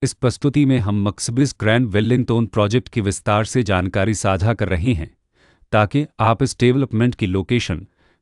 इस प्रस्तुति में हम मक्सबिस ग्रैंड वेलिंगटन प्रोजेक्ट की विस्तार से जानकारी साझा कर रहे हैं ताकि आप इस डेवलपमेंट की लोकेशन,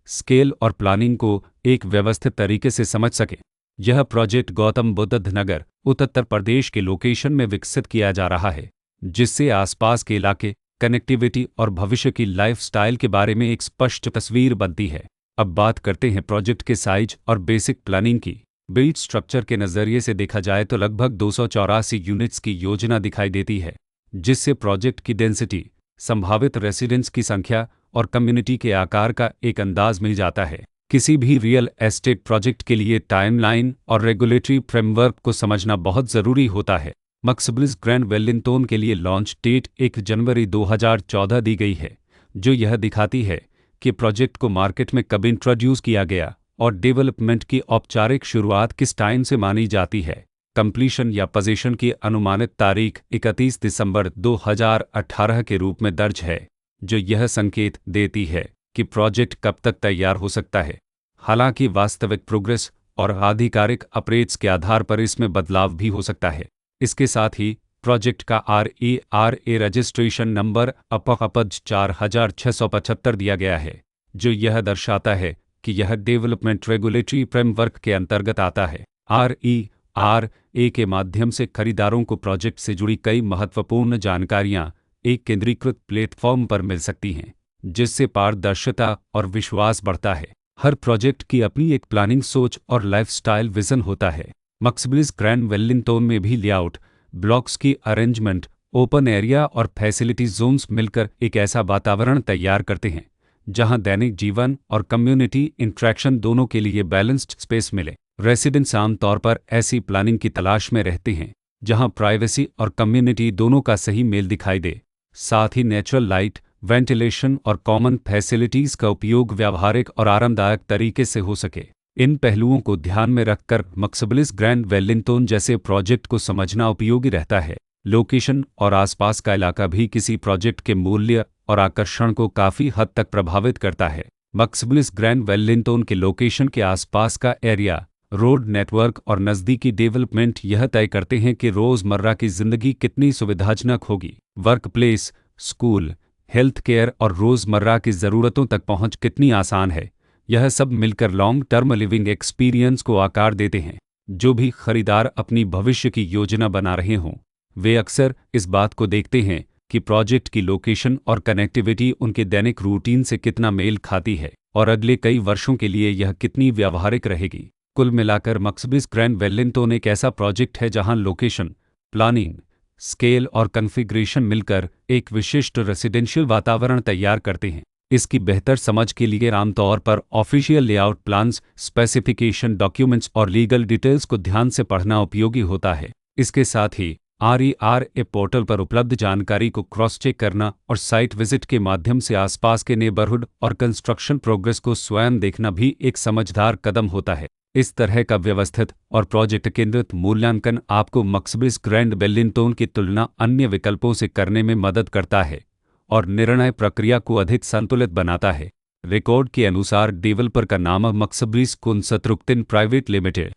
स्केल और प्लानिंग को एक व्यवस्थित तरीके से समझ सकें। यह प्रोजेक्ट गौतम बुद्ध नगर, उत्तर प्रदेश के लोकेशन में विकसित किया जा रहा है, जिससे आसपास के इलाके, कनेक्टिविटी और भविष्य की लाइफस्टाइल के बारे में एक स्पष्ट तस्वीर बनती है। अब बात करते हैं प्रोजेक्ट के साइज और बेसिक प्लानिंग की। बिल्ड स्ट्रक्चर के नज़रिए से देखा जाए तो लगभग 284 यूनिट्स की योजना दिखाई देती है, जिससे प्रोजेक्ट की डेंसिटी, संभावित रेसिडेंट्स की संख्या और कम्युनिटी के आकार का एक अंदाज मिल जाता है। किसी भी रियल एस्टेट प्रोजेक्ट के लिए टाइमलाइन और रेगुलेटरी फ्रेमवर्क को समझना बहुत ज़रूरी होता है। मक्सबिस ग्रैंड वेलिंगटन के लिए लॉन्च डेट 1 जनवरी 2014 दी गई है, जो यह दिखाती है कि प्रोजेक्ट को मार्केट में कब इंट्रोड्यूस किया गया और डेवलपमेंट की औपचारिक शुरुआत किस टाइम से मानी जाती है। कंप्लीशन या पोजीशन की अनुमानित तारीख 31 दिसंबर 2018 के रूप में दर्ज है, जो यह संकेत देती है कि प्रोजेक्ट कब तक तैयार हो सकता है। हालांकि वास्तविक प्रोग्रेस और आधिकारिक अपडेट्स के आधार पर इसमें बदलाव भी हो सकता है। इसके साथ ही प्रोजेक्ट का RERA रजिस्ट्रेशन नंबर अपज 4675 दिया गया है, जो यह दर्शाता है कि यह डेवलपमेंट रेगुलेटरी फ्रेमवर्क के अंतर्गत आता है। RERA के माध्यम से खरीदारों को प्रोजेक्ट से जुड़ी कई महत्वपूर्ण जानकारियां एक केंद्रीकृत प्लेटफॉर्म पर मिल सकती हैं, जिससे पारदर्शिता और विश्वास बढ़ता है। हर प्रोजेक्ट की अपनी एक प्लानिंग सोच और लाइफस्टाइल विजन होता है। मक्सबिस ग्रैंड वेलिंगटन में भी लेआउट, ब्लॉक्स की अरेंजमेंट, ओपन एरिया और फैसिलिटी जोन्स मिलकर एक ऐसा वातावरण तैयार करते हैं जहां दैनिक जीवन और कम्युनिटी इंट्रैक्शन दोनों के लिए बैलेंस्ड स्पेस मिले। रेसिडेंट्स आमतौर पर ऐसी प्लानिंग की तलाश में रहते हैं जहां प्राइवेसी और कम्युनिटी दोनों का सही मेल दिखाई दे। साथ ही नेचुरल लाइट, वेंटिलेशन और कॉमन फैसिलिटीज का उपयोग व्यावहारिक और आरामदायक तरीके से हो सके। इन पहलुओं को ध्यान में रखकर मक्सबिस ग्रैंड वेलिंगटन जैसे प्रोजेक्ट को समझना उपयोगी रहता है। लोकेशन और आसपास का इलाका भी किसी प्रोजेक्ट के मूल्य और आकर्षण को काफ़ी हद तक प्रभावित करता है। मक्सबिस ग्रैंड वेलिंगटन के लोकेशन के आसपास का एरिया, रोड नेटवर्क और नज़दीकी डेवलपमेंट यह तय करते हैं कि रोज़मर्रा की ज़िंदगी कितनी सुविधाजनक होगी। Work place, school, health care और रोज़मर्रा की ज़रूरतों तक पहुंच कितनी आसान है। यह सब मिलकर लॉन्ग टर्म लिविंग एक्सपीरियंस को आकार देते हैं। जो भी खरीदार अपनी भविष्य की योजना बना रहे हों, वे अक्सर इस बात को देखते हैं कि प्रोजेक्ट की लोकेशन और कनेक्टिविटी उनके दैनिक रूटीन से कितना मेल खाती है और अगले कई वर्षों के लिए यह कितनी व्यावहारिक रहेगी। कुल मिलाकर मक्सबिस ग्रैंड वेलिंगटन एक ऐसा प्रोजेक्ट है जहां लोकेशन, प्लानिंग, स्केल और कॉन्फ़िगरेशन मिलकर एक विशिष्ट रेसिडेंशियल वातावरण तैयार करते हैं। इसकी बेहतर समझ के लिए आमतौर पर official layout plans, specification documents और लीगल डिटेल्स को ध्यान से पढ़ना उपयोगी होता है। इसके साथ ही RERA पोर्टल पर उपलब्ध जानकारी को क्रॉस चेक करना और साइट विजिट के माध्यम से आसपास के नेबरहुड और कंस्ट्रक्शन प्रोग्रेस को स्वयं देखना भी एक समझदार कदम होता है। इस तरह का व्यवस्थित और प्रोजेक्ट केंद्रित मूल्यांकन आपको मक्सबिस ग्रैंड वेलिंगटन की तुलना अन्य विकल्पों से करने में मदद करता है और निर्णय प्रक्रिया को अधिक संतुलित बनाता है। रिकॉर्ड के अनुसार डेवलपर का नाम मक्सबिस कंस्ट्रक्शन प्राइवेट लिमिटेड